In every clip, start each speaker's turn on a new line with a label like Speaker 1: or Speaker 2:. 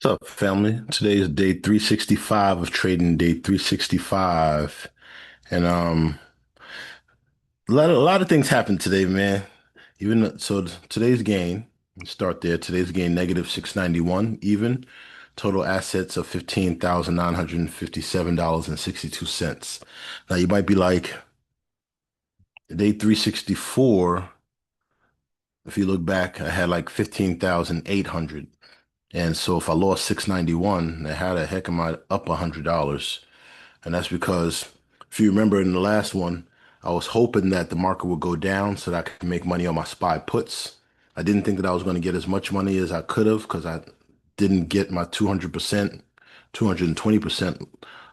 Speaker 1: What's up, family? Today is day 365 of trading day 365. And a lot of things happened today, man. Today's gain, start there. Today's gain negative 691 even. Total assets of $15,957 and 62 cents. Now you might be like, day 364, if you look back, I had like 15,800. And so if I lost 691, how the heck am I up $100? And that's because if you remember in the last one, I was hoping that the market would go down so that I could make money on my SPY puts. I didn't think that I was going to get as much money as I could have because I didn't get my 200%, 220%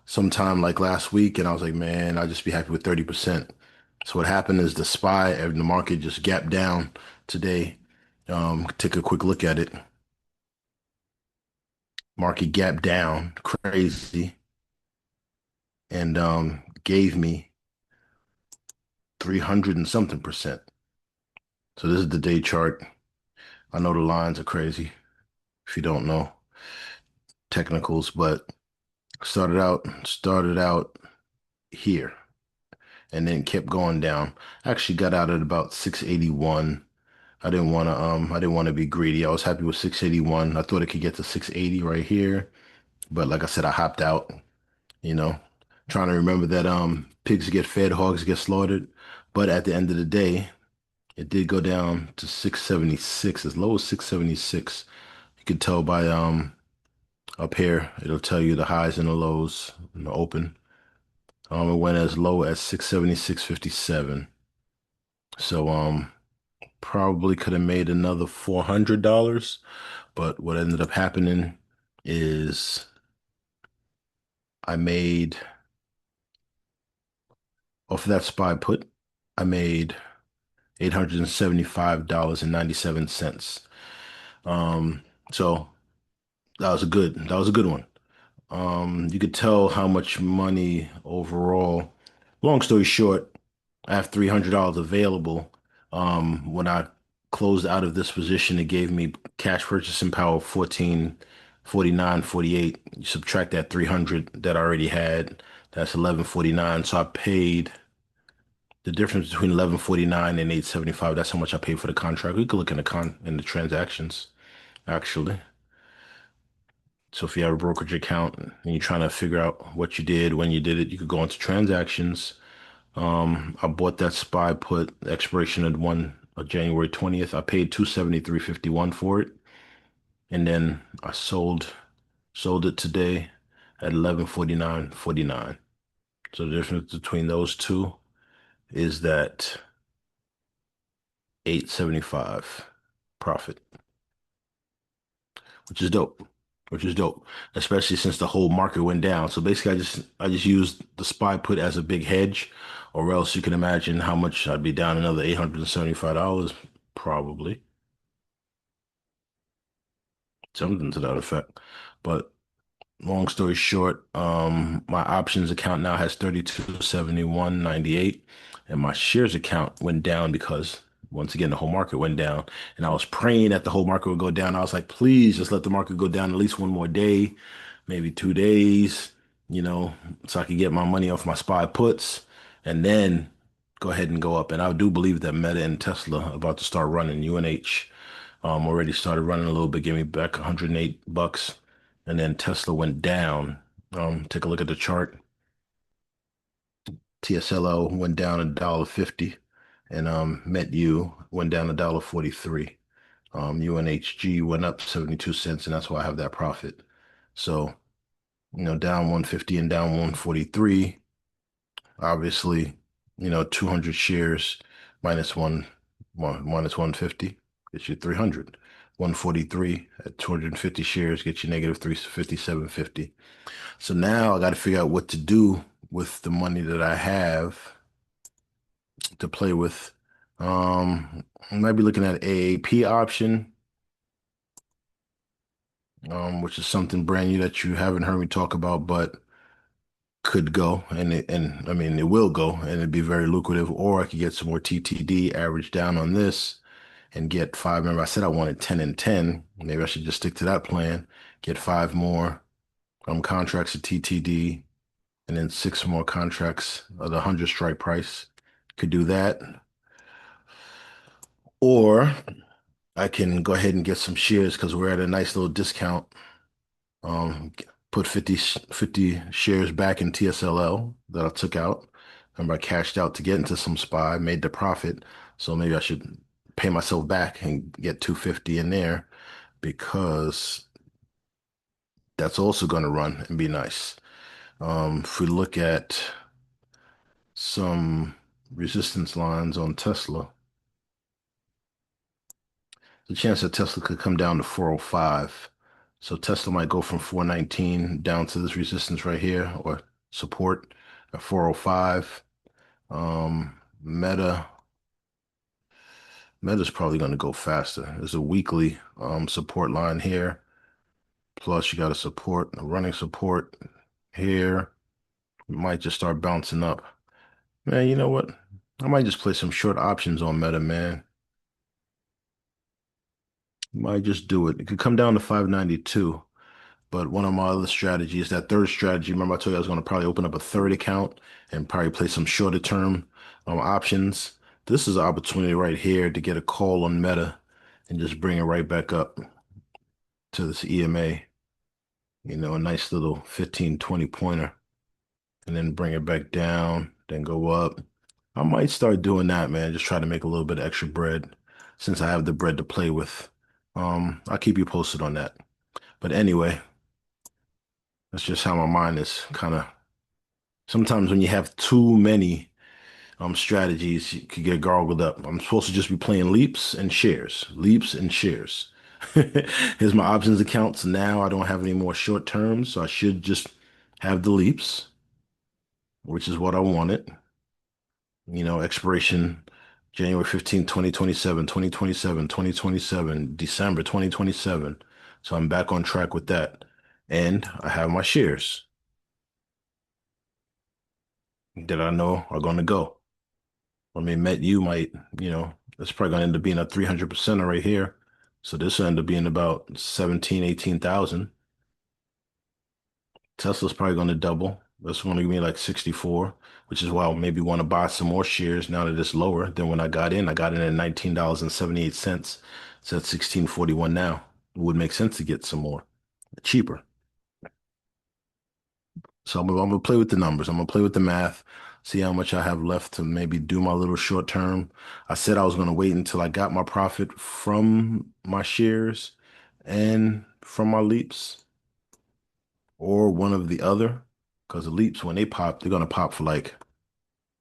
Speaker 1: sometime like last week. And I was like, man, I'll just be happy with 30%. So what happened is the SPY and the market just gapped down today. Take a quick look at it. Market gap down crazy and gave me 300 and something percent. So this is the day chart. I know the lines are crazy if you don't know technicals, but started out here and then kept going down. I actually got out at about 681. I didn't want to be greedy. I was happy with 681. I thought it could get to 680 right here, but like I said, I hopped out, you know, trying to remember that pigs get fed, hogs get slaughtered. But at the end of the day, it did go down to 676, as low as 676. You could tell by up here, it'll tell you the highs and the lows in the open. It went as low as 676.57. So probably could have made another $400, but what ended up happening is I made off of that SPY put, I made $875.97. Um, so that was a good one. You could tell how much money overall. Long story short, I have $300 available. When I closed out of this position, it gave me cash purchasing power of 1449.48. You subtract that 300 that I already had, that's 1149. So I paid the difference between 1149 and 875. That's how much I paid for the contract. We could look in the transactions, actually. So if you have a brokerage account and you're trying to figure out what you did, when you did it, you could go into transactions. I bought that SPY put expiration at January 20th. I paid 273.51 for it. And then I sold it today at 1149.49. So the difference between those two is that 875 profit, which is dope. Which is dope, especially since the whole market went down. So basically, I just used the SPY put as a big hedge, or else you can imagine how much I'd be down another $875, probably something to that effect. But long story short, my options account now has 3271.98, and my shares account went down because once again the whole market went down, and I was praying that the whole market would go down. I was like, please just let the market go down at least one more day, maybe 2 days, you know, so I could get my money off my SPY puts, and then go ahead and go up. And I do believe that Meta and Tesla are about to start running. UNH already started running a little bit, gave me back 108 bucks, and then Tesla went down. Take a look at the chart. TSLO went down $1.50, and METU went down $1.43. UNHG went up 72 cents, and that's why I have that profit. So, down 150 and down 143. Obviously, 200 shares minus minus 150 gets you 300. 143 at 250 shares gets you negative 357.50. So now I got to figure out what to do with the money that I have to play with. I might be looking at AAP option, which is something brand new that you haven't heard me talk about, but could go, and I mean it will go, and it'd be very lucrative. Or I could get some more TTD average down on this, and get five. Remember, I said I wanted 10 and 10. Maybe I should just stick to that plan. Get five more contracts at TTD, and then six more contracts at the 100 strike price. Could do that. Or I can go ahead and get some shares because we're at a nice little discount. Put 50 shares back in TSLL that I took out. Remember, I cashed out to get into some SPY, made the profit. So maybe I should pay myself back and get 250 in there because that's also going to run and be nice. If we look at some resistance lines on Tesla, the chance that Tesla could come down to 405. So Tesla might go from 419 down to this resistance right here or support at 405. Meta's probably going to go faster. There's a weekly support line here. Plus you got a running support here. It might just start bouncing up. Man, you know what? I might just play some short options on Meta, man. Might just do it. It could come down to 592. But one of my other strategies, that third strategy, remember I told you I was going to probably open up a third account and probably play some shorter term options. This is an opportunity right here to get a call on Meta and just bring it right back up to this EMA, a nice little 15, 20 pointer, and then bring it back down, then go up. I might start doing that, man. Just try to make a little bit of extra bread since I have the bread to play with. I'll keep you posted on that. But anyway, that's just how my mind is kind of. Sometimes when you have too many strategies, you could get gargled up. I'm supposed to just be playing leaps and shares, leaps and shares. Here's my options accounts now. I don't have any more short terms, so I should just have the leaps, which is what I wanted. Expiration January 15th, 2027, 2027, 2027, December 2027. So I'm back on track with that. And I have my shares that I know are going to go. I mean, Met you might, it's probably going to end up being a 300% right here. So this will end up being about 17, 18,000. Tesla's probably going to double. That's going to give me like 64, which is why I'll maybe want to buy some more shares now that it's lower than when I got in. I got in at $19.78. It's at 16.41 now. It would make sense to get some more cheaper. So I'm gonna play with the numbers. I'm gonna play with the math, see how much I have left to maybe do my little short term. I said I was gonna wait until I got my profit from my shares and from my leaps or one of the other. Because the leaps, when they pop, they're gonna pop for like,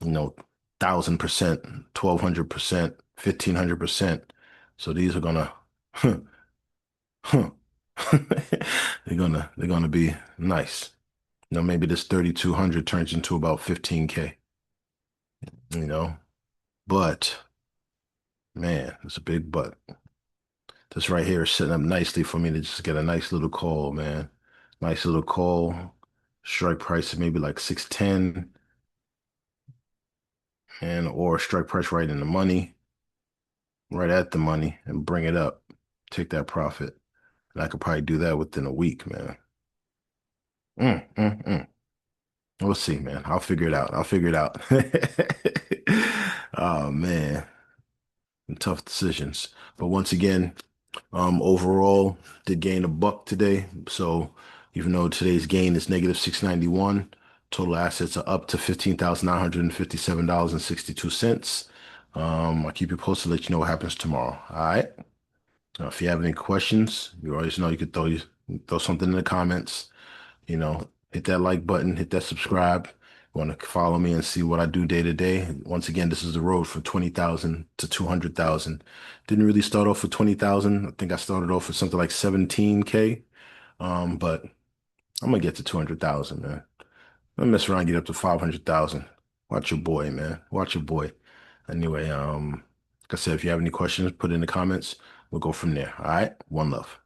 Speaker 1: 1,000%, 1,200%, 1,500%. So these are gonna, they're gonna be nice. Maybe this 3,200 turns into about 15K, you know, but man, it's a big but. This right here is setting up nicely for me to just get a nice little call, man. Nice little call. Strike price is maybe like 610 and or strike price right in the money, right at the money and bring it up. Take that profit. And I could probably do that within a week, man. Mm, mm, mm. We'll see, man. I'll figure it out. I'll figure it out. Oh man, tough decisions. But once again, overall, did gain a buck today. So even though today's gain is negative 691, total assets are up to $15,957.62. I'll keep you posted, let you know what happens tomorrow. All right. If you have any questions, you always know you could throw something in the comments. Hit that like button, hit that subscribe. You want to follow me and see what I do day to day. Once again, this is the road from 20,000 to 200,000. Didn't really start off with 20,000. I think I started off with something like 17K. But I'm gonna get to 200,000, man. I'm gonna mess around and get up to 500,000. Watch your boy, man. Watch your boy. Anyway, like I said, if you have any questions, put it in the comments. We'll go from there. All right. One love.